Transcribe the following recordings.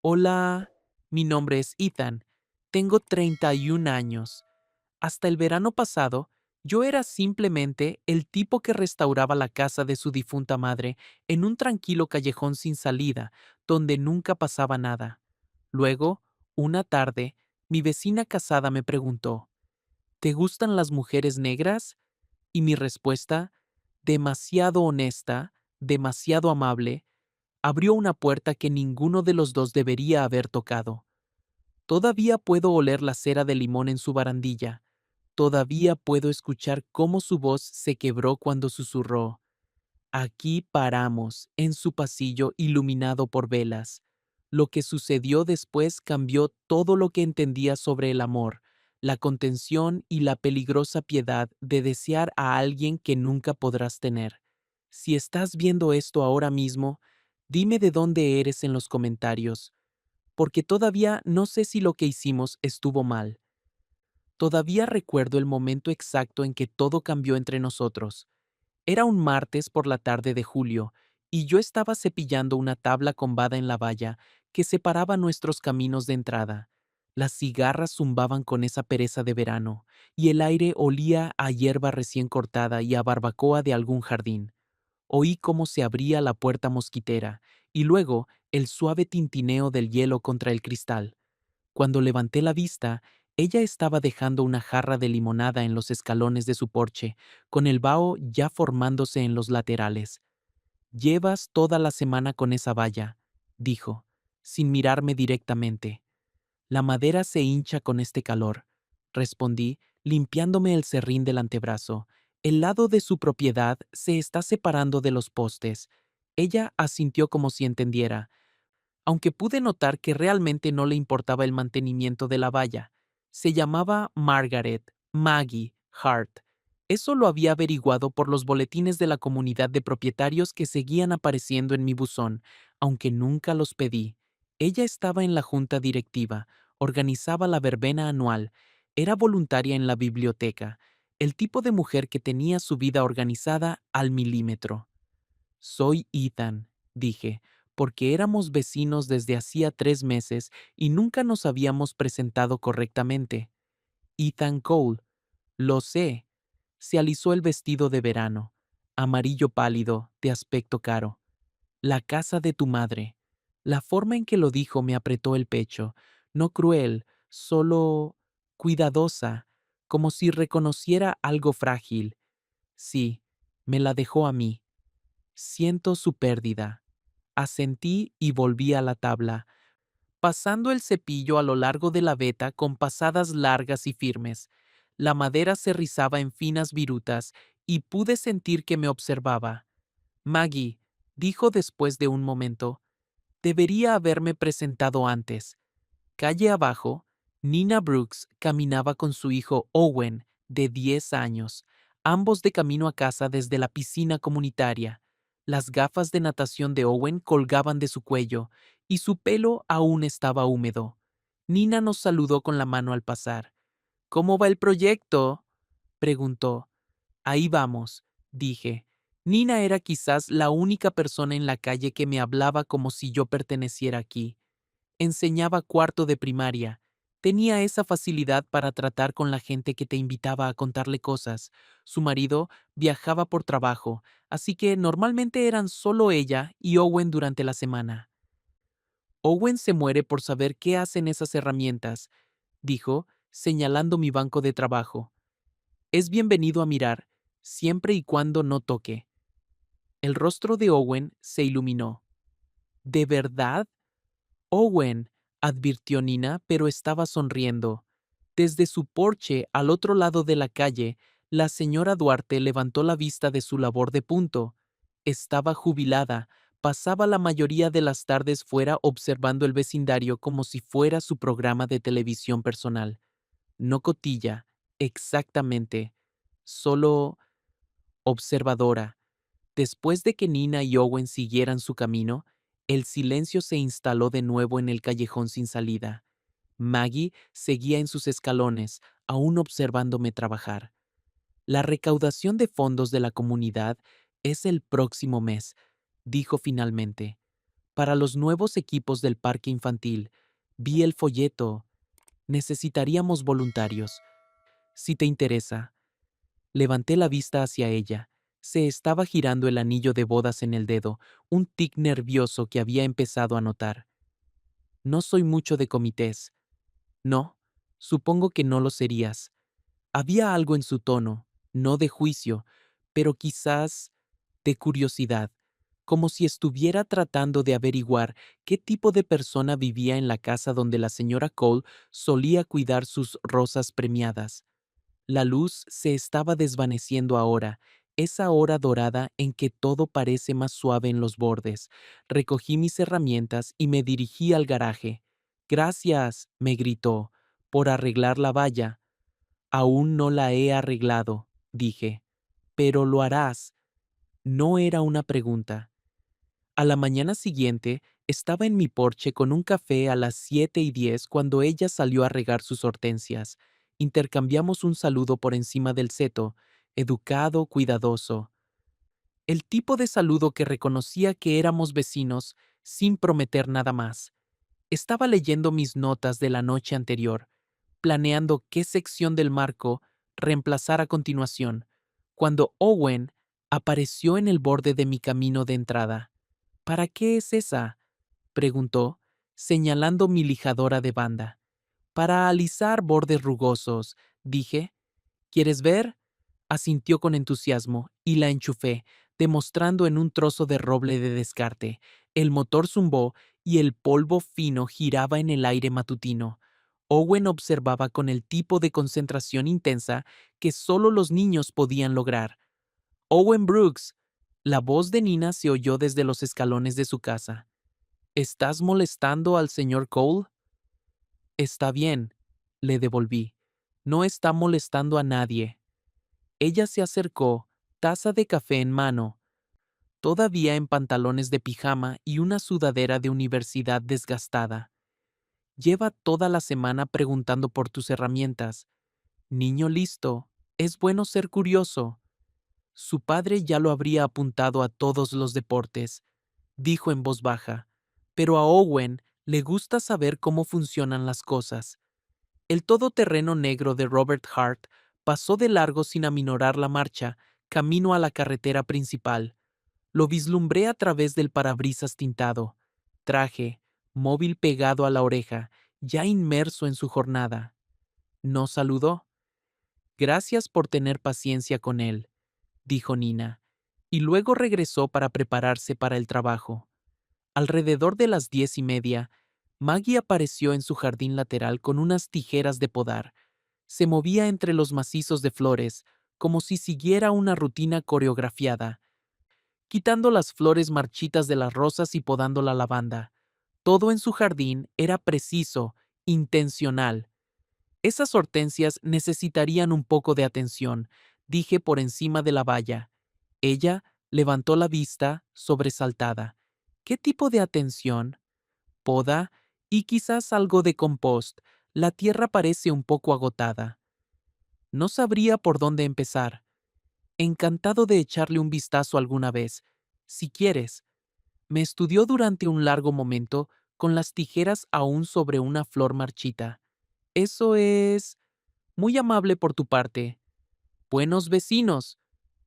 Hola, mi nombre es Ethan. Tengo 31 años. Hasta el verano pasado, yo era simplemente el tipo que restauraba la casa de su difunta madre en un tranquilo callejón sin salida, donde nunca pasaba nada. Luego, una tarde, mi vecina casada me preguntó, ¿te gustan las mujeres negras? Y mi respuesta, demasiado honesta, demasiado amable, abrió una puerta que ninguno de los dos debería haber tocado. Todavía puedo oler la cera de limón en su barandilla. Todavía puedo escuchar cómo su voz se quebró cuando susurró. Aquí paramos, en su pasillo iluminado por velas. Lo que sucedió después cambió todo lo que entendía sobre el amor, la contención y la peligrosa piedad de desear a alguien que nunca podrás tener. Si estás viendo esto ahora mismo, dime de dónde eres en los comentarios, porque todavía no sé si lo que hicimos estuvo mal. Todavía recuerdo el momento exacto en que todo cambió entre nosotros. Era un martes por la tarde de julio, y yo estaba cepillando una tabla combada en la valla que separaba nuestros caminos de entrada. Las cigarras zumbaban con esa pereza de verano, y el aire olía a hierba recién cortada y a barbacoa de algún jardín. Oí cómo se abría la puerta mosquitera, y luego el suave tintineo del hielo contra el cristal. Cuando levanté la vista, ella estaba dejando una jarra de limonada en los escalones de su porche, con el vaho ya formándose en los laterales. «Llevas toda la semana con esa valla», dijo, sin mirarme directamente. «La madera se hincha con este calor», respondí, limpiándome el serrín del antebrazo. «El lado de su propiedad se está separando de los postes». Ella asintió como si entendiera, aunque pude notar que realmente no le importaba el mantenimiento de la valla. Se llamaba Margaret Maggie Hart. Eso lo había averiguado por los boletines de la comunidad de propietarios que seguían apareciendo en mi buzón, aunque nunca los pedí. Ella estaba en la junta directiva, organizaba la verbena anual, era voluntaria en la biblioteca, el tipo de mujer que tenía su vida organizada al milímetro. «Soy Ethan», dije, porque éramos vecinos desde hacía 3 meses y nunca nos habíamos presentado correctamente. «Ethan Cole». «Lo sé». Se alisó el vestido de verano, amarillo pálido, de aspecto caro. «La casa de tu madre». La forma en que lo dijo me apretó el pecho, no cruel, solo cuidadosa, como si reconociera algo frágil. Sí, me la dejó a mí. Siento su pérdida. Asentí y volví a la tabla, pasando el cepillo a lo largo de la veta con pasadas largas y firmes. La madera se rizaba en finas virutas y pude sentir que me observaba. «Maggie», dijo después de un momento, «debería haberme presentado antes». Calle abajo, Nina Brooks caminaba con su hijo Owen, de 10 años, ambos de camino a casa desde la piscina comunitaria. Las gafas de natación de Owen colgaban de su cuello, y su pelo aún estaba húmedo. Nina nos saludó con la mano al pasar. «¿Cómo va el proyecto?», preguntó. «Ahí vamos», dije. Nina era quizás la única persona en la calle que me hablaba como si yo perteneciera aquí. Enseñaba cuarto de primaria. Tenía esa facilidad para tratar con la gente que te invitaba a contarle cosas. Su marido viajaba por trabajo, así que normalmente eran solo ella y Owen durante la semana. «Owen se muere por saber qué hacen esas herramientas», dijo, señalando mi banco de trabajo. «Es bienvenido a mirar, siempre y cuando no toque». El rostro de Owen se iluminó. «¿De verdad?» «Owen», advirtió Nina, pero estaba sonriendo. Desde su porche, al otro lado de la calle, la señora Duarte levantó la vista de su labor de punto. Estaba jubilada, pasaba la mayoría de las tardes fuera observando el vecindario como si fuera su programa de televisión personal. No cotilla, exactamente, solo observadora. Después de que Nina y Owen siguieran su camino, el silencio se instaló de nuevo en el callejón sin salida. Maggie seguía en sus escalones, aún observándome trabajar. «La recaudación de fondos de la comunidad es el próximo mes», dijo finalmente. Para los nuevos equipos del parque infantil. Vi el folleto. Necesitaríamos voluntarios. Si te interesa. Levanté la vista hacia ella. Se estaba girando el anillo de bodas en el dedo, un tic nervioso que había empezado a notar. No soy mucho de comités. No, supongo que no lo serías. Había algo en su tono, no de juicio, pero quizás de curiosidad, como si estuviera tratando de averiguar qué tipo de persona vivía en la casa donde la señora Cole solía cuidar sus rosas premiadas. La luz se estaba desvaneciendo ahora, esa hora dorada en que todo parece más suave en los bordes. Recogí mis herramientas y me dirigí al garaje. Gracias, me gritó, por arreglar la valla. Aún no la he arreglado, dije. Pero lo harás. No era una pregunta. A la mañana siguiente, estaba en mi porche con un café a las 7:10 cuando ella salió a regar sus hortensias. Intercambiamos un saludo por encima del seto, educado, cuidadoso. El tipo de saludo que reconocía que éramos vecinos sin prometer nada más. Estaba leyendo mis notas de la noche anterior, planeando qué sección del marco reemplazar a continuación, cuando Owen apareció en el borde de mi camino de entrada. ¿Para qué es esa? Preguntó, señalando mi lijadora de banda. Para alisar bordes rugosos, dije. ¿Quieres ver? Asintió con entusiasmo y la enchufé, demostrando en un trozo de roble de descarte. El motor zumbó y el polvo fino giraba en el aire matutino. Owen observaba con el tipo de concentración intensa que solo los niños podían lograr. Owen Brooks. La voz de Nina se oyó desde los escalones de su casa. ¿Estás molestando al señor Cole? Está bien, le devolví. No está molestando a nadie. Ella se acercó, taza de café en mano, todavía en pantalones de pijama y una sudadera de universidad desgastada. Lleva toda la semana preguntando por tus herramientas. Niño listo, es bueno ser curioso. Su padre ya lo habría apuntado a todos los deportes, dijo en voz baja, pero a Owen le gusta saber cómo funcionan las cosas. El todoterreno negro de Robert Hart pasó de largo sin aminorar la marcha, camino a la carretera principal. Lo vislumbré a través del parabrisas tintado. Traje, móvil pegado a la oreja, ya inmerso en su jornada. ¿No saludó? Gracias por tener paciencia con él, dijo Nina, y luego regresó para prepararse para el trabajo. Alrededor de las 10:30, Maggie apareció en su jardín lateral con unas tijeras de podar. Se movía entre los macizos de flores, como si siguiera una rutina coreografiada, quitando las flores marchitas de las rosas y podando la lavanda. Todo en su jardín era preciso, intencional. Esas hortensias necesitarían un poco de atención, dije por encima de la valla. Ella levantó la vista, sobresaltada. ¿Qué tipo de atención? Poda y quizás algo de compost. La tierra parece un poco agotada. No sabría por dónde empezar. Encantado de echarle un vistazo alguna vez. Si quieres. Me estudió durante un largo momento con las tijeras aún sobre una flor marchita. Eso es muy amable por tu parte. Buenos vecinos,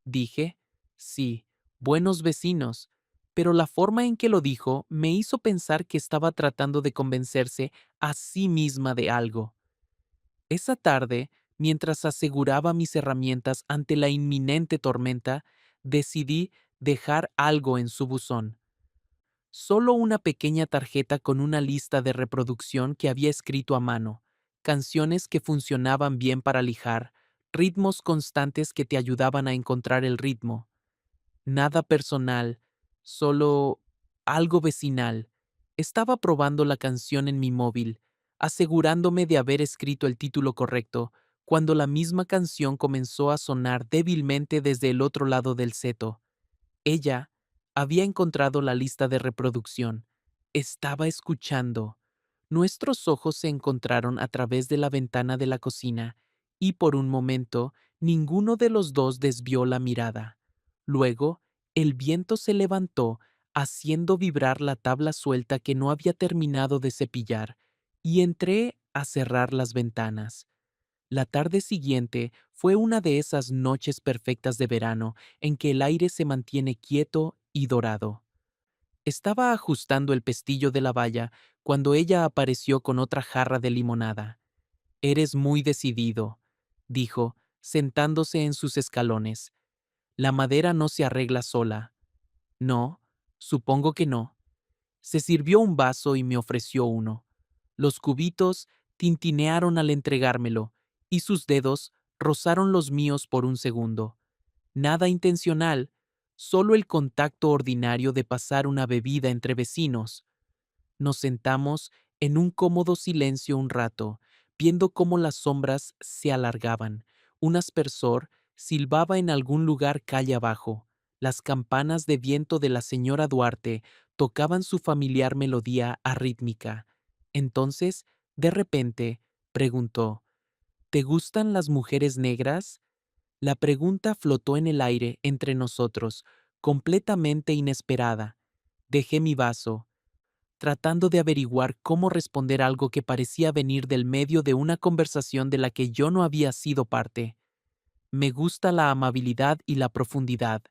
dije. Sí, buenos vecinos. Pero la forma en que lo dijo me hizo pensar que estaba tratando de convencerse a sí misma de algo. Esa tarde, mientras aseguraba mis herramientas ante la inminente tormenta, decidí dejar algo en su buzón. Solo una pequeña tarjeta con una lista de reproducción que había escrito a mano, canciones que funcionaban bien para lijar, ritmos constantes que te ayudaban a encontrar el ritmo. Nada personal, solo algo vecinal. Estaba probando la canción en mi móvil, asegurándome de haber escrito el título correcto, cuando la misma canción comenzó a sonar débilmente desde el otro lado del seto. Ella había encontrado la lista de reproducción. Estaba escuchando. Nuestros ojos se encontraron a través de la ventana de la cocina, y por un momento ninguno de los dos desvió la mirada. Luego, el viento se levantó, haciendo vibrar la tabla suelta que no había terminado de cepillar, y entré a cerrar las ventanas. La tarde siguiente fue una de esas noches perfectas de verano en que el aire se mantiene quieto y dorado. Estaba ajustando el pestillo de la valla cuando ella apareció con otra jarra de limonada. «Eres muy decidido», dijo, sentándose en sus escalones. «La madera no se arregla sola». «No, supongo que no». Se sirvió un vaso y me ofreció uno. Los cubitos tintinearon al entregármelo, y sus dedos rozaron los míos por un segundo. Nada intencional, solo el contacto ordinario de pasar una bebida entre vecinos. Nos sentamos en un cómodo silencio un rato, viendo cómo las sombras se alargaban. Un aspersor silbaba en algún lugar calle abajo. Las campanas de viento de la señora Duarte tocaban su familiar melodía arrítmica. Entonces, de repente, preguntó: «¿Te gustan las mujeres negras?». La pregunta flotó en el aire entre nosotros, completamente inesperada. Dejé mi vaso, tratando de averiguar cómo responder algo que parecía venir del medio de una conversación de la que yo no había sido parte. «Me gusta la amabilidad y la profundidad»,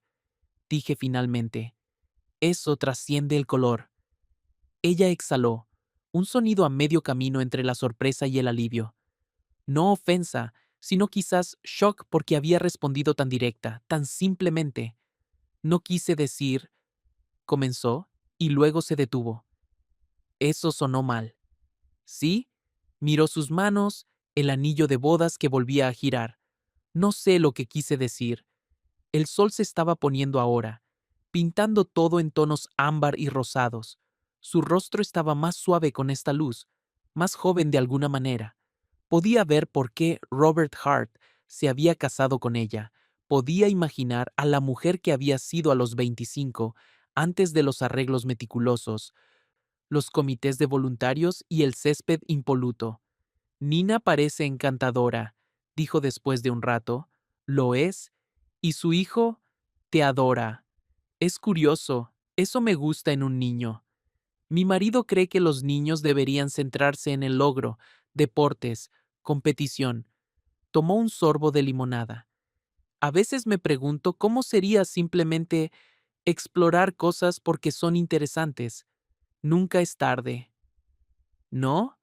dije finalmente. «Eso trasciende el color». Ella exhaló, un sonido a medio camino entre la sorpresa y el alivio. No ofensa, sino quizás shock porque había respondido tan directa, tan simplemente. «No quise decir», comenzó, y luego se detuvo. Eso sonó mal. ¿Sí? Miró sus manos, el anillo de bodas que volvía a girar. No sé lo que quise decir. El sol se estaba poniendo ahora, pintando todo en tonos ámbar y rosados. Su rostro estaba más suave con esta luz, más joven de alguna manera. Podía ver por qué Robert Hart se había casado con ella. Podía imaginar a la mujer que había sido a los 25, antes de los arreglos meticulosos, los comités de voluntarios y el césped impoluto. «Nina parece encantadora», dijo después de un rato. «Lo es. Y su hijo te adora. Es curioso, eso me gusta en un niño. Mi marido cree que los niños deberían centrarse en el logro, deportes, competición». Tomó un sorbo de limonada. «A veces me pregunto cómo sería simplemente explorar cosas porque son interesantes. Nunca es tarde». «¿No?».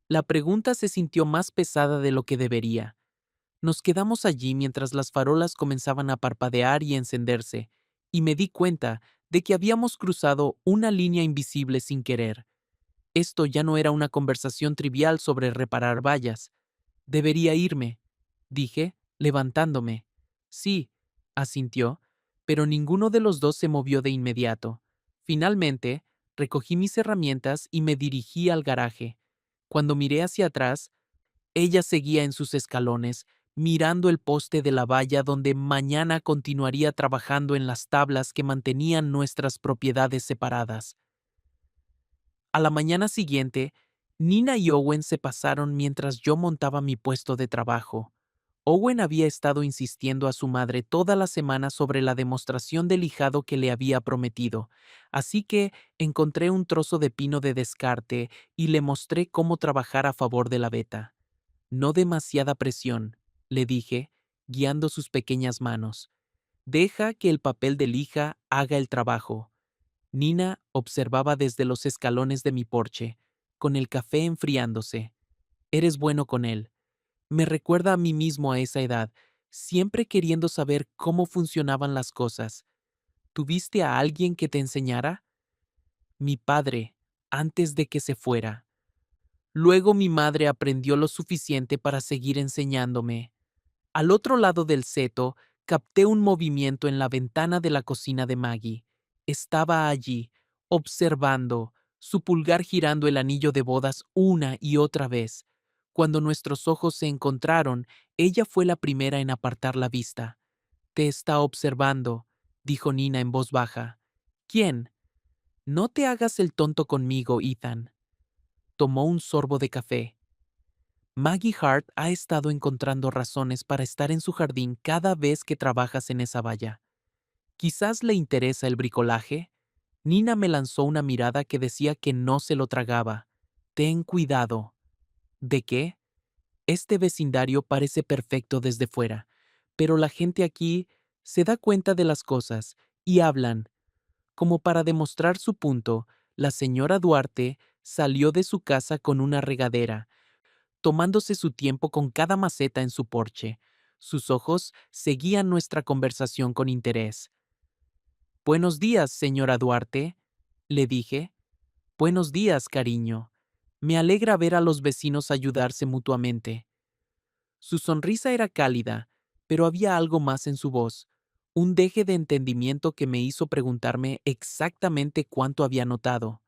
La pregunta se sintió más pesada de lo que debería. Nos quedamos allí mientras las farolas comenzaban a parpadear y encenderse, y me di cuenta de que habíamos cruzado una línea invisible sin querer. Esto ya no era una conversación trivial sobre reparar vallas. «Debería irme», dije, levantándome. «Sí», asintió, pero ninguno de los dos se movió de inmediato. Finalmente, recogí mis herramientas y me dirigí al garaje. Cuando miré hacia atrás, ella seguía en sus escalones, mirando el poste de la valla donde mañana continuaría trabajando en las tablas que mantenían nuestras propiedades separadas. A la mañana siguiente, Nina y Owen se pasaron mientras yo montaba mi puesto de trabajo. Owen había estado insistiendo a su madre toda la semana sobre la demostración de lijado que le había prometido, así que encontré un trozo de pino de descarte y le mostré cómo trabajar a favor de la veta. «No demasiada presión», le dije, guiando sus pequeñas manos. «Deja que el papel de lija haga el trabajo». Nina observaba desde los escalones de mi porche, con el café enfriándose. «Eres bueno con él». Me recuerda a mí mismo a esa edad, siempre queriendo saber cómo funcionaban las cosas. ¿Tuviste a alguien que te enseñara? Mi padre, antes de que se fuera. Luego mi madre aprendió lo suficiente para seguir enseñándome. Al otro lado del seto, capté un movimiento en la ventana de la cocina de Maggie. Estaba allí, observando, su pulgar girando el anillo de bodas una y otra vez. Cuando nuestros ojos se encontraron, ella fue la primera en apartar la vista. «Te está observando», dijo Nina en voz baja. «¿Quién?» «No te hagas el tonto conmigo, Ethan». Tomó un sorbo de café. «Maggie Hart ha estado encontrando razones para estar en su jardín cada vez que trabajas en esa valla. Quizás le interesa el bricolaje». Nina me lanzó una mirada que decía que no se lo tragaba. Ten cuidado. ¿De qué? Este vecindario parece perfecto desde fuera, pero la gente aquí se da cuenta de las cosas y hablan. Como para demostrar su punto, la señora Duarte salió de su casa con una regadera, tomándose su tiempo con cada maceta en su porche. Sus ojos seguían nuestra conversación con interés. Buenos días, señora Duarte, le dije. Buenos días, cariño. Me alegra ver a los vecinos ayudarse mutuamente. Su sonrisa era cálida, pero había algo más en su voz, un deje de entendimiento que me hizo preguntarme exactamente cuánto había notado.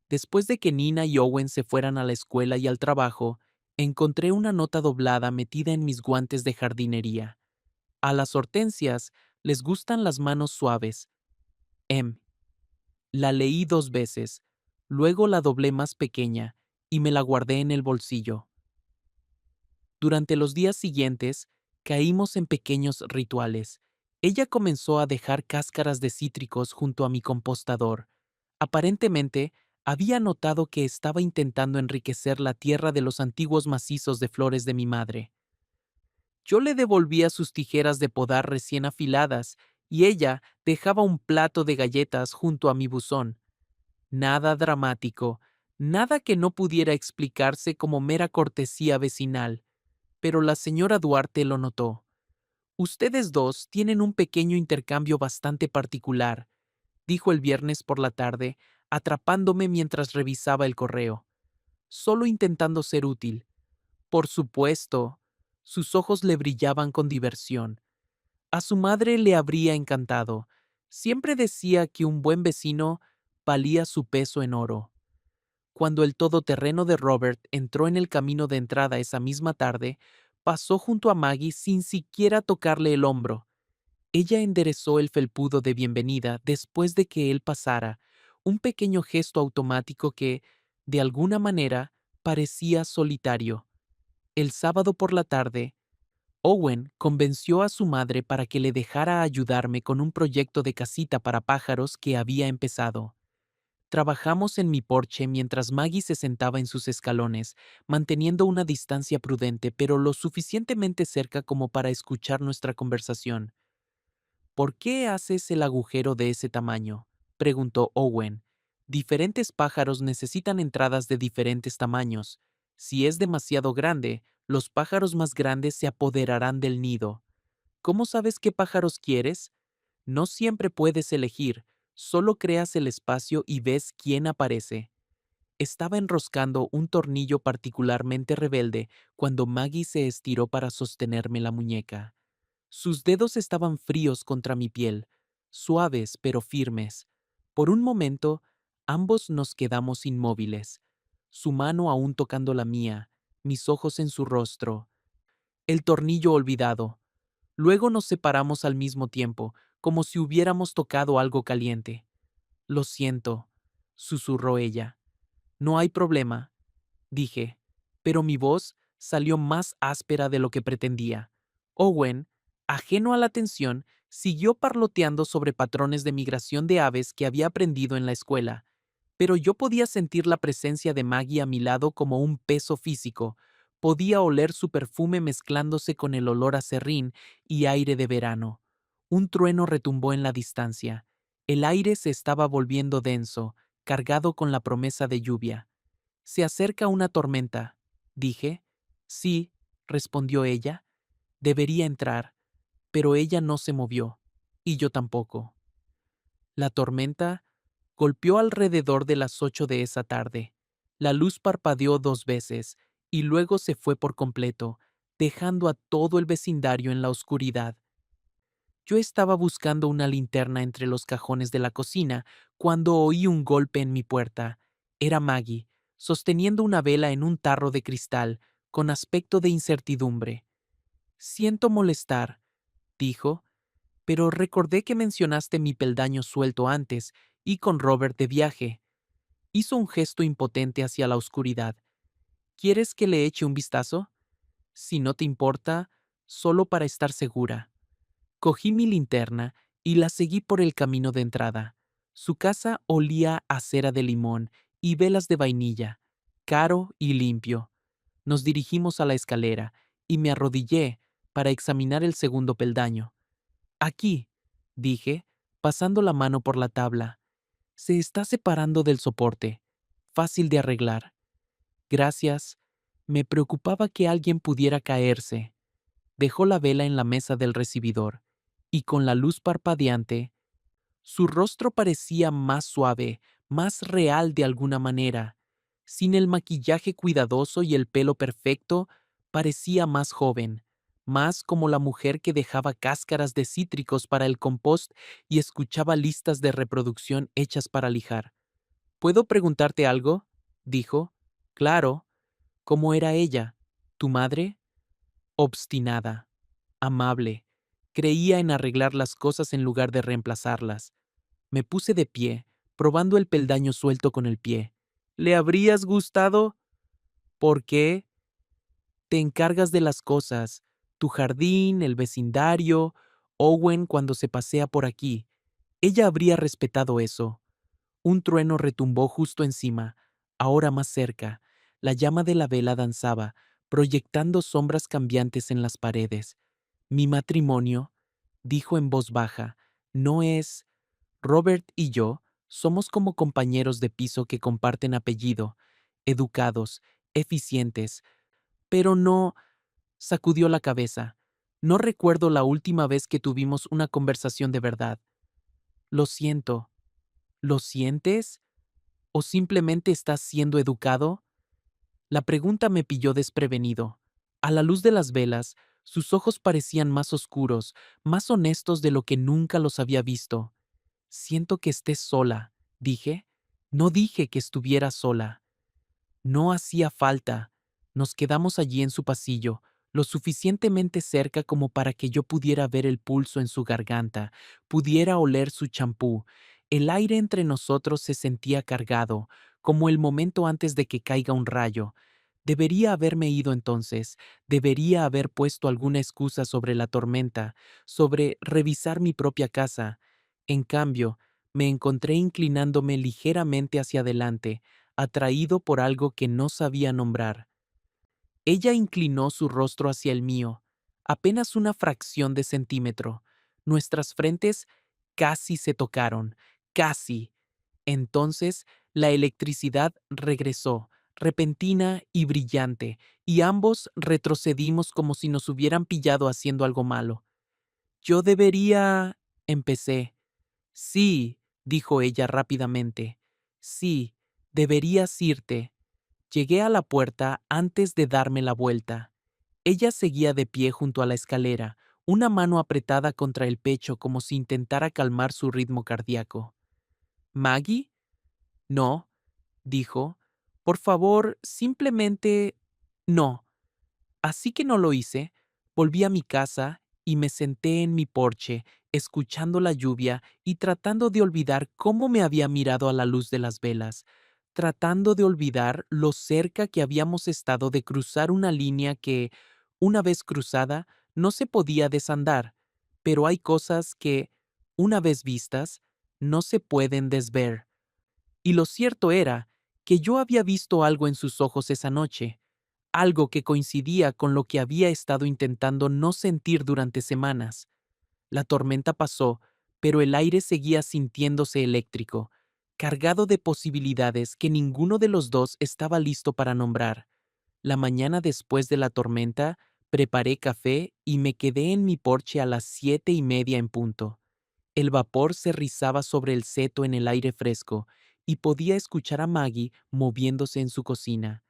Después de que Nina y Owen se fueran a la escuela y al trabajo, encontré una nota doblada metida en mis guantes de jardinería. A las hortensias les gustan las manos suaves. La leí 2 veces, luego la doblé más pequeña y me la guardé en el bolsillo. Durante los días siguientes, caímos en pequeños rituales. Ella comenzó a dejar cáscaras de cítricos junto a mi compostador. Aparentemente, había notado que estaba intentando enriquecer la tierra de los antiguos macizos de flores de mi madre. Yo le devolvía sus tijeras de podar recién afiladas y ella dejaba un plato de galletas junto a mi buzón. Nada dramático, nada que no pudiera explicarse como mera cortesía vecinal, pero la señora Duarte lo notó. Ustedes dos tienen un pequeño intercambio bastante particular, dijo el viernes por la tarde, atrapándome mientras revisaba el correo. Solo intentando ser útil. Por supuesto. Sus ojos le brillaban con diversión. A su madre le habría encantado. Siempre decía que un buen vecino valía su peso en oro. Cuando el todoterreno de Robert entró en el camino de entrada esa misma tarde, pasó junto a Maggie sin siquiera tocarle el hombro. Ella enderezó el felpudo de bienvenida después de que él pasara, un pequeño gesto automático que, de alguna manera, parecía solitario. El sábado por la tarde, Owen convenció a su madre para que le dejara ayudarme con un proyecto de casita para pájaros que había empezado. Trabajamos en mi porche mientras Maggie se sentaba en sus escalones, manteniendo una distancia prudente pero lo suficientemente cerca como para escuchar nuestra conversación. ¿Por qué haces el agujero de ese tamaño?, preguntó Owen. Diferentes pájaros necesitan entradas de diferentes tamaños. Si es demasiado grande, los pájaros más grandes se apoderarán del nido. ¿Cómo sabes qué pájaros quieres? No siempre puedes elegir, solo creas el espacio y ves quién aparece. Estaba enroscando un tornillo particularmente rebelde cuando Maggie se estiró para sostenerme la muñeca. Sus dedos estaban fríos contra mi piel, suaves pero firmes. Por un momento, ambos nos quedamos inmóviles, su mano aún tocando la mía, mis ojos en su rostro. El tornillo olvidado. Luego nos separamos al mismo tiempo, como si hubiéramos tocado algo caliente. Lo siento, susurró ella. No hay problema, dije, pero mi voz salió más áspera de lo que pretendía. Owen, ajeno a la tensión, siguió parloteando sobre patrones de migración de aves que había aprendido en la escuela, pero yo podía sentir la presencia de Maggie a mi lado como un peso físico. Podía oler su perfume mezclándose con el olor a serrín y aire de verano. Un trueno retumbó en la distancia. El aire se estaba volviendo denso, cargado con la promesa de lluvia. Se acerca una tormenta, dije. Sí, respondió ella. Debería entrar, pero ella no se movió, y yo tampoco. La tormenta golpeó alrededor de las 8 de esa tarde. La luz parpadeó 2 veces y luego se fue por completo, dejando a todo el vecindario en la oscuridad. Yo estaba buscando una linterna entre los cajones de la cocina cuando oí un golpe en mi puerta. Era Maggie, sosteniendo una vela en un tarro de cristal, con aspecto de incertidumbre. Siento molestar, dijo, pero recordé que mencionaste mi peldaño suelto antes y con Robert de viaje. Hizo un gesto impotente hacia la oscuridad. ¿Quieres que le eche un vistazo? Si no te importa, solo para estar segura. Cogí mi linterna y la seguí por el camino de entrada. Su casa olía a cera de limón y velas de vainilla, caro y limpio. Nos dirigimos a la escalera y me arrodillé para examinar el segundo peldaño. Aquí, dije, pasando la mano por la tabla. Se está separando del soporte. Fácil de arreglar. Gracias. Me preocupaba que alguien pudiera caerse. Dejó la vela en la mesa del recibidor, y con la luz parpadeante, su rostro parecía más suave, más real de alguna manera. Sin el maquillaje cuidadoso y el pelo perfecto, parecía más joven, más como la mujer que dejaba cáscaras de cítricos para el compost y escuchaba listas de reproducción hechas para lijar. ¿Puedo preguntarte algo? Dijo. Claro. ¿Cómo era ella? ¿Tu madre? Obstinada, amable. Creía en arreglar las cosas en lugar de reemplazarlas. Me puse de pie, probando el peldaño suelto con el pie. ¿Le habrías gustado? ¿Por qué? Te encargas de las cosas, tu jardín, el vecindario, Owen cuando se pasea por aquí. Ella habría respetado eso. Un trueno retumbó justo encima, ahora más cerca. La llama de la vela danzaba, proyectando sombras cambiantes en las paredes. Mi matrimonio, dijo en voz baja, no es... Robert y yo somos como compañeros de piso que comparten apellido, educados, eficientes, pero no... sacudió la cabeza. No recuerdo la última vez que tuvimos una conversación de verdad. Lo siento. ¿Lo sientes? ¿O simplemente estás siendo educado? La pregunta me pilló desprevenido. A la luz de las velas, sus ojos parecían más oscuros, más honestos de lo que nunca los había visto. Siento que estés sola, dije. No dije que estuviera sola. No hacía falta. Nos quedamos allí en su pasillo, lo suficientemente cerca como para que yo pudiera ver el pulso en su garganta, pudiera oler su champú. El aire entre nosotros se sentía cargado, como el momento antes de que caiga un rayo. Debería haberme ido entonces, debería haber puesto alguna excusa sobre la tormenta, sobre revisar mi propia casa. En cambio, me encontré inclinándome ligeramente hacia adelante, atraído por algo que no sabía nombrar. Ella inclinó su rostro hacia el mío, apenas una fracción de centímetro. Nuestras frentes casi se tocaron, casi. Entonces la electricidad regresó, repentina y brillante, y ambos retrocedimos como si nos hubieran pillado haciendo algo malo. Yo debería... empecé. Sí, dijo ella rápidamente. Sí, deberías irte. Llegué a la puerta antes de darme la vuelta. Ella seguía de pie junto a la escalera, una mano apretada contra el pecho como si intentara calmar su ritmo cardíaco. ¿Maggie? No, dijo. Por favor, simplemente... No. Así que no lo hice. Volví a mi casa y me senté en mi porche, escuchando la lluvia y tratando de olvidar cómo me había mirado a la luz de las velas, tratando de olvidar lo cerca que habíamos estado de cruzar una línea que, una vez cruzada, no se podía desandar, pero hay cosas que, una vez vistas, no se pueden desver. Y lo cierto era que yo había visto algo en sus ojos esa noche, algo que coincidía con lo que había estado intentando no sentir durante semanas. La tormenta pasó, pero el aire seguía sintiéndose eléctrico, cargado de posibilidades que ninguno de los dos estaba listo para nombrar. La mañana después de la tormenta, preparé café y me quedé en mi porche a las 7:30 en punto. El vapor se rizaba sobre el seto en el aire fresco y podía escuchar a Maggie moviéndose en su cocina.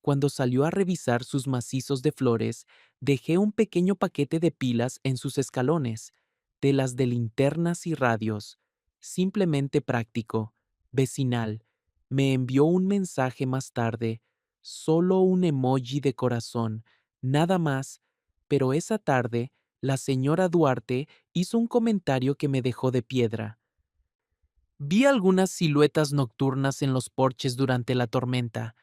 Cuando salió a revisar sus macizos de flores, dejé un pequeño paquete de pilas en sus escalones, de las de linternas y radios. Simplemente práctico, vecinal. Me envió un mensaje más tarde, solo un emoji de corazón, nada más, pero esa tarde la señora Duarte hizo un comentario que me dejó de piedra. Vi algunas siluetas nocturnas en los porches durante la tormenta,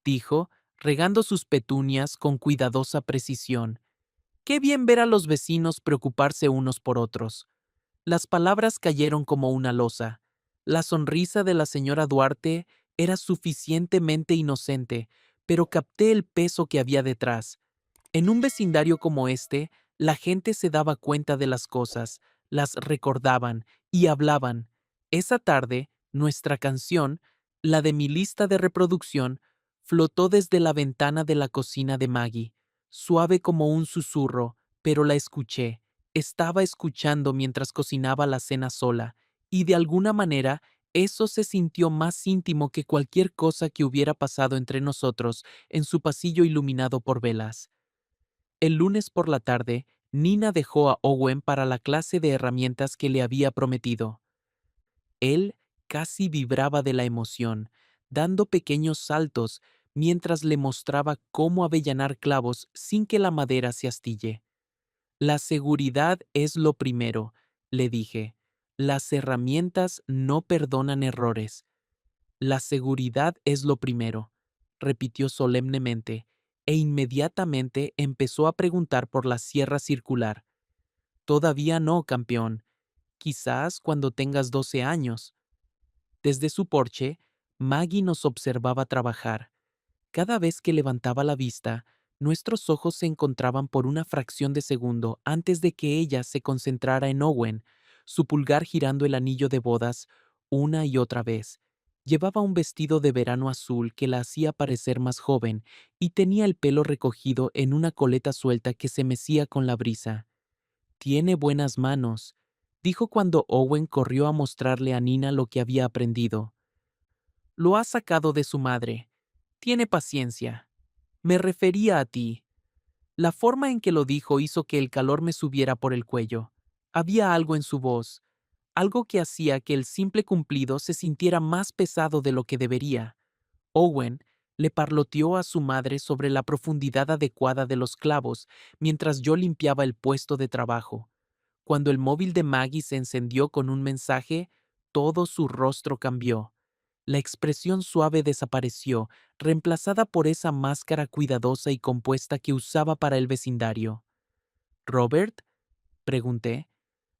dijo, regando sus petunias con cuidadosa precisión. Qué bien ver a los vecinos preocuparse unos por otros. Las palabras cayeron como una losa. La sonrisa de la señora Duarte era suficientemente inocente, pero capté el peso que había detrás. En un vecindario como este, la gente se daba cuenta de las cosas, las recordaban y hablaban. Esa tarde, nuestra canción, la de mi lista de reproducción, flotó desde la ventana de la cocina de Maggie, suave como un susurro, pero la escuché. Estaba escuchando mientras cocinaba la cena sola, y de alguna manera eso se sintió más íntimo que cualquier cosa que hubiera pasado entre nosotros en su pasillo iluminado por velas. El lunes por la tarde, Nina dejó a Owen para la clase de herramientas que le había prometido. Él casi vibraba de la emoción, dando pequeños saltos mientras le mostraba cómo avellanar clavos sin que la madera se astille. La seguridad es lo primero, le dije. Las herramientas no perdonan errores. La seguridad es lo primero, repitió solemnemente, e inmediatamente empezó a preguntar por la sierra circular. Todavía no, campeón. Quizás cuando tengas 12 años. Desde su porche, Maggie nos observaba trabajar. Cada vez que levantaba la vista, nuestros ojos se encontraban por una fracción de segundo antes de que ella se concentrara en Owen, su pulgar girando el anillo de bodas una y otra vez. Llevaba un vestido de verano azul que la hacía parecer más joven y tenía el pelo recogido en una coleta suelta que se mecía con la brisa. Tiene buenas manos, dijo cuando Owen corrió a mostrarle a Nina lo que había aprendido. Lo ha sacado de su madre. Tiene paciencia. Me refería a ti. La forma en que lo dijo hizo que el calor me subiera por el cuello. Había algo en su voz, algo que hacía que el simple cumplido se sintiera más pesado de lo que debería. Owen le parloteó a su madre sobre la profundidad adecuada de los clavos mientras yo limpiaba el puesto de trabajo. Cuando el móvil de Maggie se encendió con un mensaje, todo su rostro cambió. La expresión suave desapareció, reemplazada por esa máscara cuidadosa y compuesta que usaba para el vecindario. ¿Robert? Pregunté.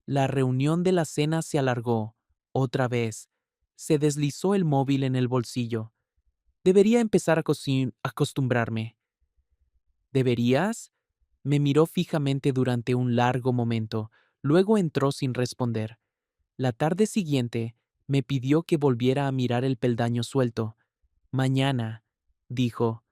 La reunión de la cena se alargó. Otra vez. Se deslizó el móvil en el bolsillo. Debería empezar a acostumbrarme. ¿Deberías? Me miró fijamente durante un largo momento, luego entró sin responder. La tarde siguiente, me pidió que volviera a mirar el peldaño suelto. Mañana, dijo.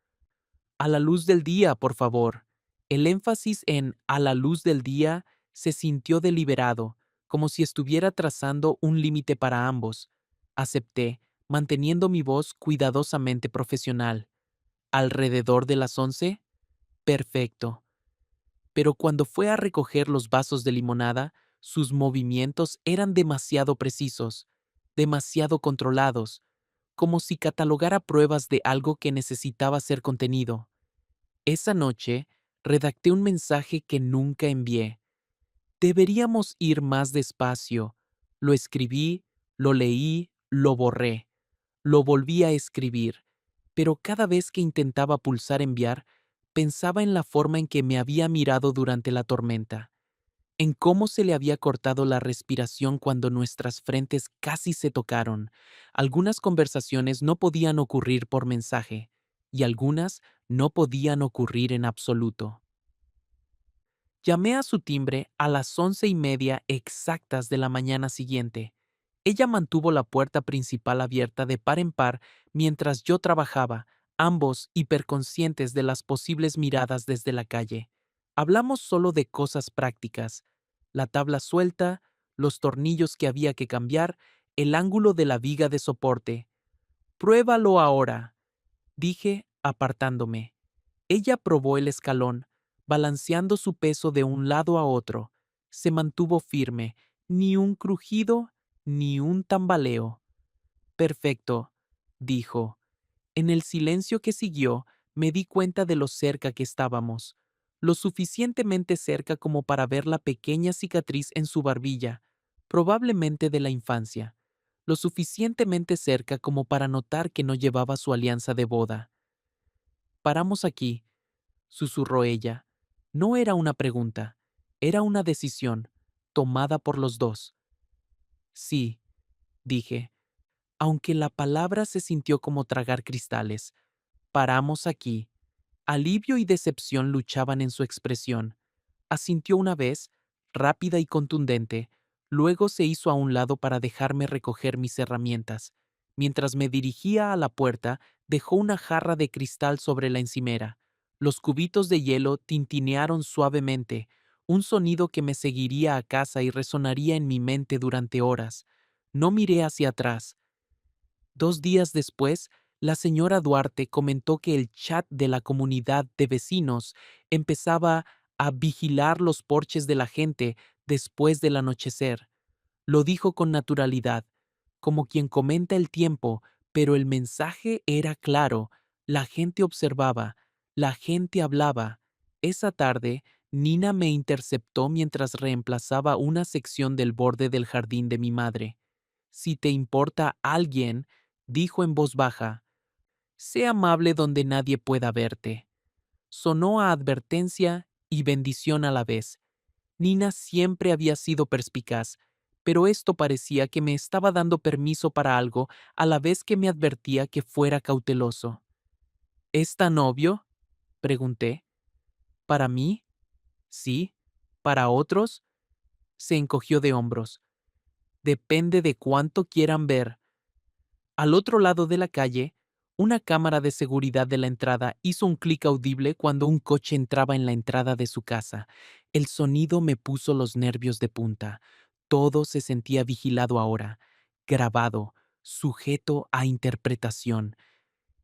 A la luz del día, por favor. El énfasis en a la luz del día se sintió deliberado, como si estuviera trazando un límite para ambos. Acepté, manteniendo mi voz cuidadosamente profesional. ¿Alrededor de las 11? Perfecto. Pero cuando fue a recoger los vasos de limonada, sus movimientos eran demasiado precisos, demasiado controlados, como si catalogara pruebas de algo que necesitaba ser contenido. Esa noche, redacté un mensaje que nunca envié. Deberíamos ir más despacio. Lo escribí, lo leí, lo borré. Lo volví a escribir, pero cada vez que intentaba pulsar enviar, pensaba en la forma en que me había mirado durante la tormenta, en cómo se le había cortado la respiración cuando nuestras frentes casi se tocaron. Algunas conversaciones no podían ocurrir por mensaje, y algunas no podían ocurrir en absoluto. Llamé a su timbre a las 11:30 exactas de la mañana siguiente. Ella mantuvo la puerta principal abierta de par en par mientras yo trabajaba, ambos hiperconscientes de las posibles miradas desde la calle. Hablamos solo de cosas prácticas: la tabla suelta, los tornillos que había que cambiar, el ángulo de la viga de soporte. Pruébalo ahora, dije, apartándome. Ella probó el escalón, balanceando su peso de un lado a otro. Se mantuvo firme, ni un crujido, ni un tambaleo. Perfecto, dijo. En el silencio que siguió, me di cuenta de lo cerca que estábamos, lo suficientemente cerca como para ver la pequeña cicatriz en su barbilla, probablemente de la infancia, lo suficientemente cerca como para notar que no llevaba su alianza de boda. Paramos aquí, susurró ella. No era una pregunta, era una decisión, tomada por los dos. Sí, dije, aunque la palabra se sintió como tragar cristales. Paramos aquí. Alivio y decepción luchaban en su expresión. Asintió una vez, rápida y contundente, luego se hizo a un lado para dejarme recoger mis herramientas. Mientras me dirigía a la puerta, dejó una jarra de cristal sobre la encimera. Los cubitos de hielo tintinearon suavemente, un sonido que me seguiría a casa y resonaría en mi mente durante horas. No miré hacia atrás. 2 días después, la señora Duarte comentó que el chat de la comunidad de vecinos empezaba a vigilar los porches de la gente después del anochecer. Lo dijo con naturalidad, como quien comenta el tiempo, pero el mensaje era claro. La gente observaba, la gente hablaba. Esa tarde, Nina me interceptó mientras reemplazaba una sección del borde del jardín de mi madre. Si te importa alguien, dijo en voz baja, sé amable donde nadie pueda verte. Sonó a advertencia y bendición a la vez. Nina siempre había sido perspicaz, pero esto parecía que me estaba dando permiso para algo a la vez que me advertía que fuera cauteloso. ¿Es tan obvio? Pregunté. ¿Para mí? Sí. ¿Para otros? Se encogió de hombros. Depende de cuánto quieran ver. Al otro lado de la calle, una cámara de seguridad de la entrada hizo un clic audible cuando un coche entraba en la entrada de su casa. El sonido me puso los nervios de punta. Todo se sentía vigilado ahora, grabado, sujeto a interpretación.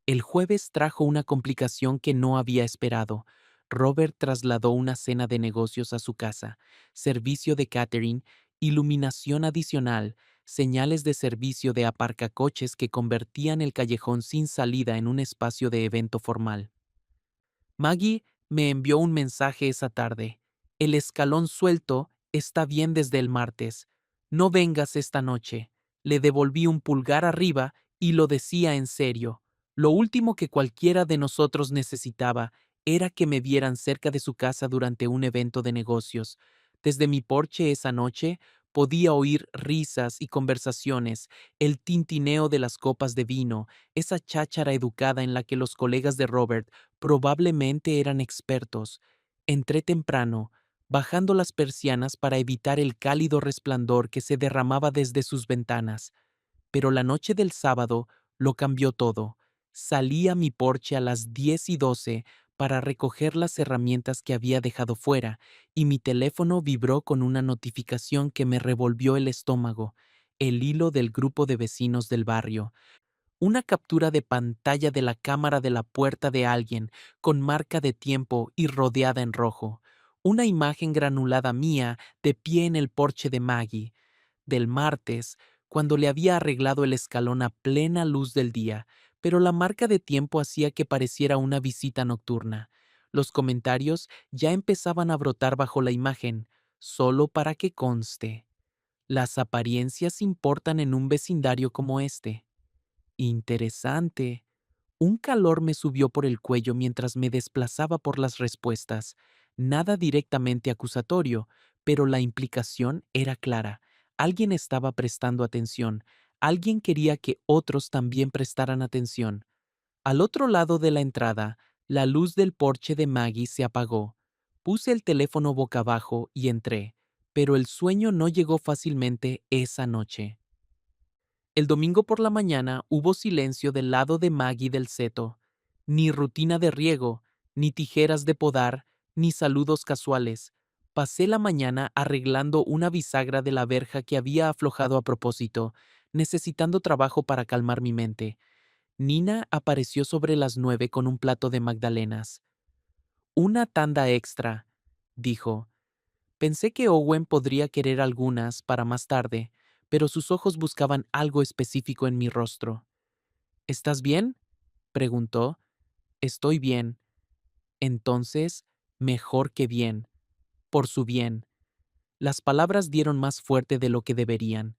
El jueves trajo una complicación que no había esperado. Robert trasladó una cena de negocios a su casa, servicio de catering, iluminación adicional, señales de servicio de aparcacoches que convertían el callejón sin salida en un espacio de evento formal. Maggie me envió un mensaje esa tarde. El escalón suelto está bien desde el martes. No vengas esta noche. Le devolví un pulgar arriba y lo decía en serio. Lo último que cualquiera de nosotros necesitaba era que me vieran cerca de su casa durante un evento de negocios. Desde mi porche esa noche podía oír risas y conversaciones, el tintineo de las copas de vino, esa cháchara educada en la que los colegas de Robert probablemente eran expertos. Entré temprano, bajando las persianas para evitar el cálido resplandor que se derramaba desde sus ventanas. Pero la noche del sábado lo cambió todo. Salí a mi porche a las 10:12 para recoger las herramientas que había dejado fuera, y mi teléfono vibró con una notificación que me revolvió el estómago, el hilo del grupo de vecinos del barrio. Una captura de pantalla de la cámara de la puerta de alguien, con marca de tiempo y rodeada en rojo. Una imagen granulada mía de pie en el porche de Maggie, del martes, cuando le había arreglado el escalón a plena luz del día, pero la marca de tiempo hacía que pareciera una visita nocturna. Los comentarios ya empezaban a brotar bajo la imagen, solo para que conste. Las apariencias importan en un vecindario como este. Interesante. Un calor me subió por el cuello mientras me desplazaba por las respuestas. Nada directamente acusatorio, pero la implicación era clara. Alguien estaba prestando atención. Alguien quería que otros también prestaran atención. Al otro lado de la entrada, la luz del porche de Maggie se apagó. Puse el teléfono boca abajo y entré, pero el sueño no llegó fácilmente esa noche. El domingo por la mañana hubo silencio del lado de Maggie del seto. Ni rutina de riego, ni tijeras de podar, ni saludos casuales. Pasé la mañana arreglando una bisagra de la verja que había aflojado a propósito, necesitando trabajo para calmar mi mente. Nina apareció sobre las 9 con un plato de magdalenas. Una tanda extra, dijo. Pensé que Owen podría querer algunas para más tarde, pero sus ojos buscaban algo específico en mi rostro. ¿Estás bien? Preguntó. Estoy bien. Entonces, mejor que bien. Por su bien. Las palabras dieron más fuerte de lo que deberían.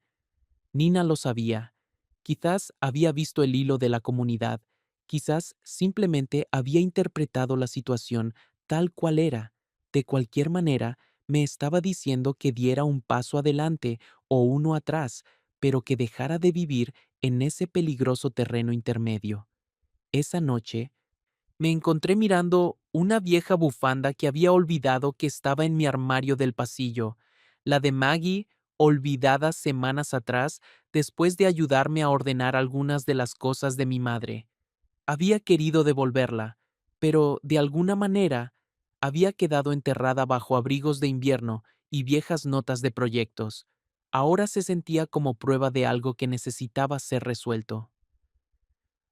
Nina lo sabía. Quizás había visto el hilo de la comunidad. Quizás simplemente había interpretado la situación tal cual era. De cualquier manera, me estaba diciendo que diera un paso adelante o uno atrás, pero que dejara de vivir en ese peligroso terreno intermedio. Esa noche, me encontré mirando una vieja bufanda que había olvidado que estaba en mi armario del pasillo, la de Maggie, olvidada semanas atrás después de ayudarme a ordenar algunas de las cosas de mi madre. Había querido devolverla, pero de alguna manera había quedado enterrada bajo abrigos de invierno y viejas notas de proyectos. Ahora se sentía como prueba de algo que necesitaba ser resuelto.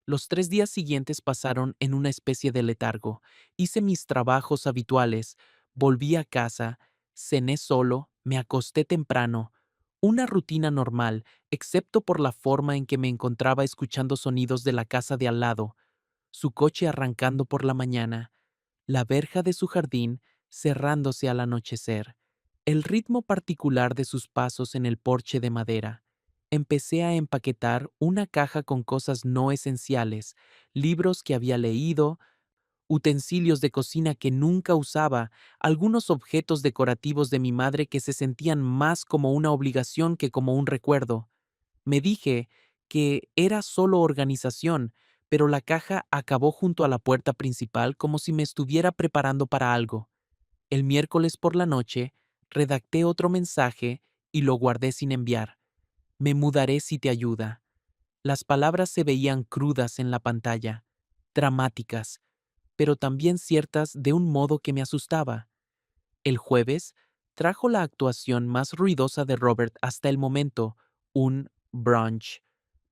Los 3 días siguientes pasaron en una especie de letargo. Hice mis trabajos habituales, volví a casa, cené solo, me acosté temprano. Una rutina normal, excepto por la forma en que me encontraba escuchando sonidos de la casa de al lado, su coche arrancando por la mañana, la verja de su jardín cerrándose al anochecer, el ritmo particular de sus pasos en el porche de madera. Empecé a empaquetar una caja con cosas no esenciales, libros que había leído, utensilios de cocina que nunca usaba, algunos objetos decorativos de mi madre que se sentían más como una obligación que como un recuerdo. Me dije que era solo organización, pero la caja acabó junto a la puerta principal como si me estuviera preparando para algo. El miércoles por la noche, redacté otro mensaje y lo guardé sin enviar. Me mudaré si te ayuda. Las palabras se veían crudas en la pantalla, dramáticas, pero también ciertas de un modo que me asustaba. El jueves trajo la actuación más ruidosa de Robert hasta el momento, un brunch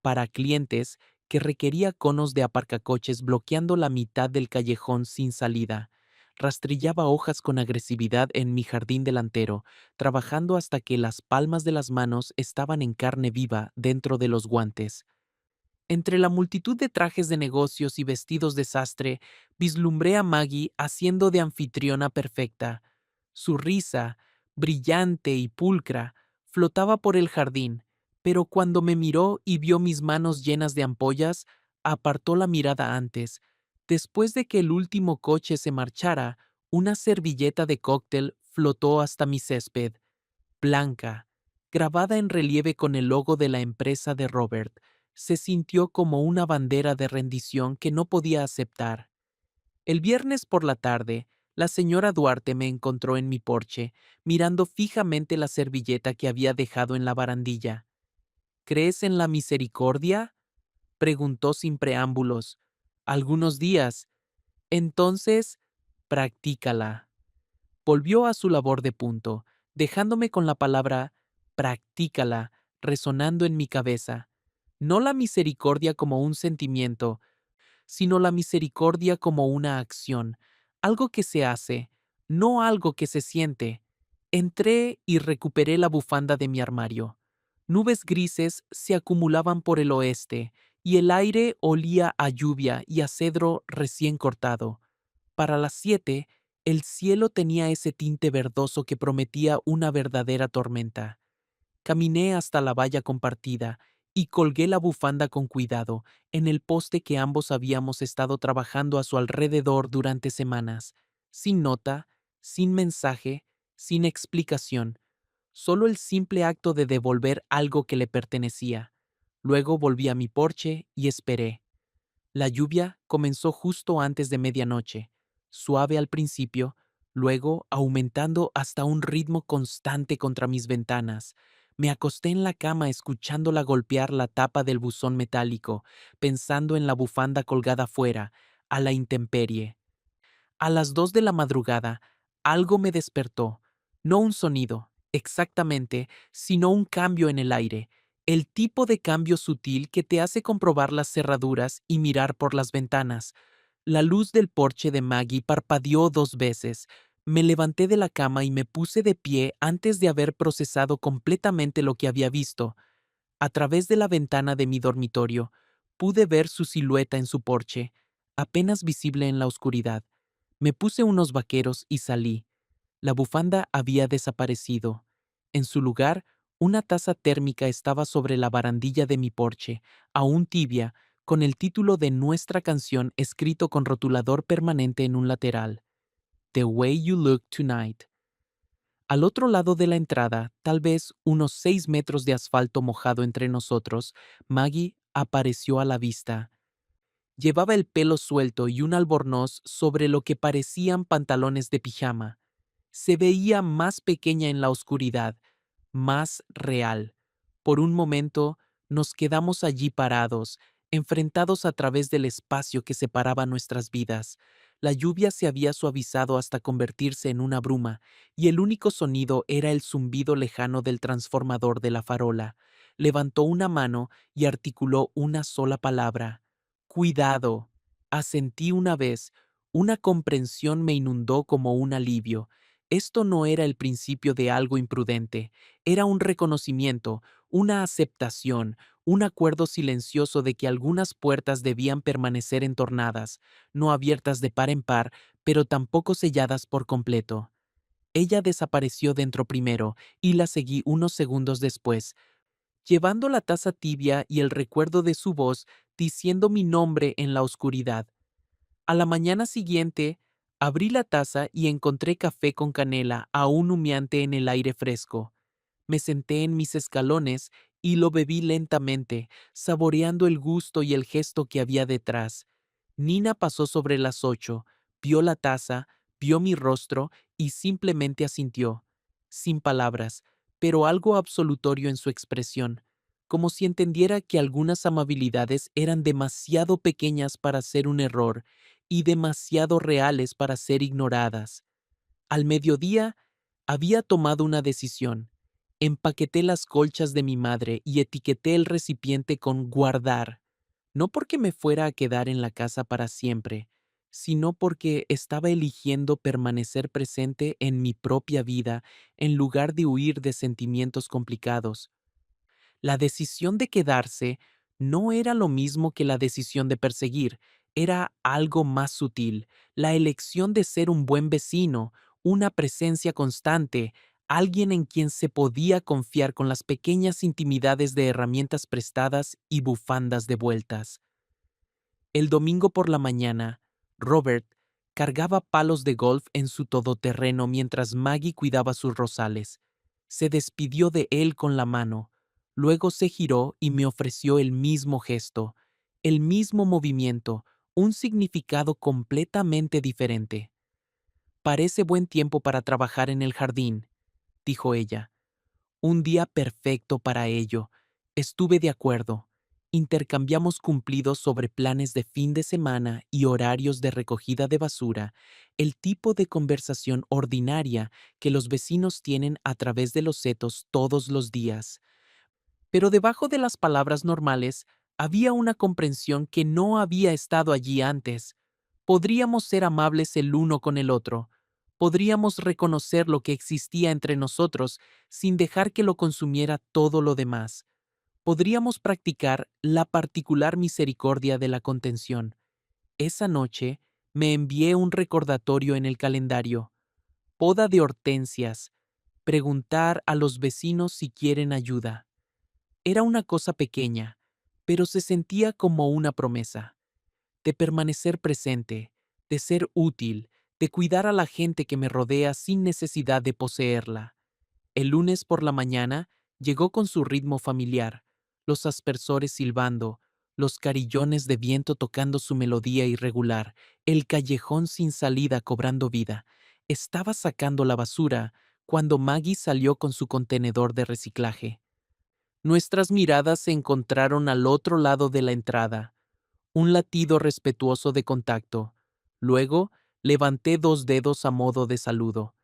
para clientes que requería conos de aparcacoches bloqueando la mitad del callejón sin salida. Rastrillaba hojas con agresividad en mi jardín delantero, trabajando hasta que las palmas de las manos estaban en carne viva dentro de los guantes. Entre la multitud de trajes de negocios y vestidos de sastre, vislumbré a Maggie haciendo de anfitriona perfecta. Su risa, brillante y pulcra, flotaba por el jardín, pero cuando me miró y vio mis manos llenas de ampollas, apartó la mirada antes. Después de que el último coche se marchara, una servilleta de cóctel flotó hasta mi césped, blanca, grabada en relieve con el logo de la empresa de Robert. Se sintió como una bandera de rendición que no podía aceptar. El viernes por la tarde, la señora Duarte me encontró en mi porche, mirando fijamente la servilleta que había dejado en la barandilla. ¿Crees en la misericordia?, preguntó sin preámbulos. Algunos días. Entonces, practícala. Volvió a su labor de punto, dejándome con la palabra practícala resonando en mi cabeza. No la misericordia como un sentimiento, sino la misericordia como una acción, algo que se hace, no algo que se siente. Entré y recuperé la bufanda de mi armario. Nubes grises se acumulaban por el oeste, y el aire olía a lluvia y a cedro recién cortado. Para las 7, el cielo tenía ese tinte verdoso que prometía una verdadera tormenta. Caminé hasta la valla compartida y colgué la bufanda con cuidado en el poste que ambos habíamos estado trabajando a su alrededor durante semanas, sin nota, sin mensaje, sin explicación, solo el simple acto de devolver algo que le pertenecía. Luego volví a mi porche y esperé. La lluvia comenzó justo antes de medianoche, suave al principio, luego aumentando hasta un ritmo constante contra mis ventanas. Me acosté en la cama escuchándola golpear la tapa del buzón metálico, pensando en la bufanda colgada fuera, a la intemperie. A las 2 de la madrugada, algo me despertó. No un sonido, exactamente, sino un cambio en el aire. El tipo de cambio sutil que te hace comprobar las cerraduras y mirar por las ventanas. La luz del porche de Maggie parpadeó 2 veces. Me levanté de la cama y me puse de pie antes de haber procesado completamente lo que había visto. A través de la ventana de mi dormitorio, pude ver su silueta en su porche, apenas visible en la oscuridad. Me puse unos vaqueros y salí. La bufanda había desaparecido. En su lugar, una taza térmica estaba sobre la barandilla de mi porche, aún tibia, con el título de nuestra canción escrito con rotulador permanente en un lateral. The Way You Look Tonight. Al otro lado de la entrada, tal vez unos 6 metros de asfalto mojado entre nosotros, Maggie apareció a la vista. Llevaba el pelo suelto y un albornoz sobre lo que parecían pantalones de pijama. Se veía más pequeña en la oscuridad, más real. Por un momento nos quedamos allí parados, enfrentados a través del espacio que separaba nuestras vidas. La lluvia se había suavizado hasta convertirse en una bruma, y el único sonido era el zumbido lejano del transformador de la farola. Levantó una mano y articuló una sola palabra. Cuidado. Asentí una vez. Una comprensión me inundó como un alivio. Esto no era el principio de algo imprudente, era un reconocimiento, una aceptación, un acuerdo silencioso de que algunas puertas debían permanecer entornadas, no abiertas de par en par, pero tampoco selladas por completo. Ella desapareció dentro primero y la seguí unos segundos después, llevando la taza tibia y el recuerdo de su voz diciendo mi nombre en la oscuridad. A la mañana siguiente, abrí la taza y encontré café con canela aún humeante en el aire fresco. Me senté en mis escalones y lo bebí lentamente, saboreando el gusto y el gesto que había detrás. Nina pasó sobre las 8, vio la taza, vio mi rostro y simplemente asintió, sin palabras, pero algo absolutorio en su expresión, como si entendiera que algunas amabilidades eran demasiado pequeñas para ser un error y demasiado reales para ser ignoradas. Al mediodía, había tomado una decisión. Empaqueté las colchas de mi madre y etiqueté el recipiente con guardar, no porque me fuera a quedar en la casa para siempre, sino porque estaba eligiendo permanecer presente en mi propia vida en lugar de huir de sentimientos complicados. La decisión de quedarse no era lo mismo que la decisión de perseguir, era algo más sutil, la elección de ser un buen vecino, una presencia constante, alguien en quien se podía confiar con las pequeñas intimidades de herramientas prestadas y bufandas devueltas. El domingo por la mañana, Robert cargaba palos de golf en su todoterreno mientras Maggie cuidaba sus rosales. Se despidió de él con la mano, luego se giró y me ofreció el mismo gesto, el mismo movimiento, un significado completamente diferente. Parece buen tiempo para trabajar en el jardín, dijo ella. Un día perfecto para ello. Estuve de acuerdo. Intercambiamos cumplidos sobre planes de fin de semana y horarios de recogida de basura, el tipo de conversación ordinaria que los vecinos tienen a través de los setos todos los días. Pero debajo de las palabras normales había una comprensión que no había estado allí antes. Podríamos ser amables el uno con el otro. Podríamos reconocer lo que existía entre nosotros sin dejar que lo consumiera todo lo demás. Podríamos practicar la particular misericordia de la contención. Esa noche me envié un recordatorio en el calendario. Poda de hortensias. Preguntar a los vecinos si quieren ayuda. Era una cosa pequeña, pero se sentía como una promesa, de permanecer presente, de ser útil, de cuidar a la gente que me rodea sin necesidad de poseerla. El lunes por la mañana llegó con su ritmo familiar, los aspersores silbando, los carillones de viento tocando su melodía irregular, el callejón sin salida cobrando vida. Estaba sacando la basura cuando Maggie salió con su contenedor de reciclaje. Nuestras miradas se encontraron al otro lado de la entrada. Un latido respetuoso de contacto. Luego, levanté 2 dedos a modo de saludo.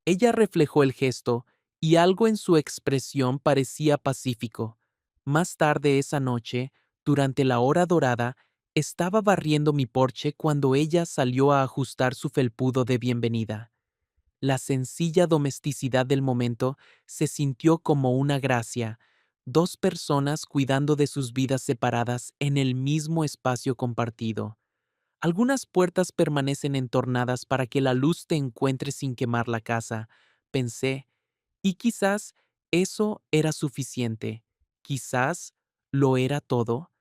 Ella reflejó el gesto, y algo en su expresión parecía pacífico. Más tarde esa noche, durante la hora dorada, estaba barriendo mi porche cuando ella salió a ajustar su felpudo de bienvenida. La sencilla domesticidad del momento se sintió como una gracia, 2 personas cuidando de sus vidas separadas en el mismo espacio compartido. Algunas puertas permanecen entornadas para que la luz te encuentre sin quemar la casa, pensé, y quizás eso era suficiente. Quizás lo era todo.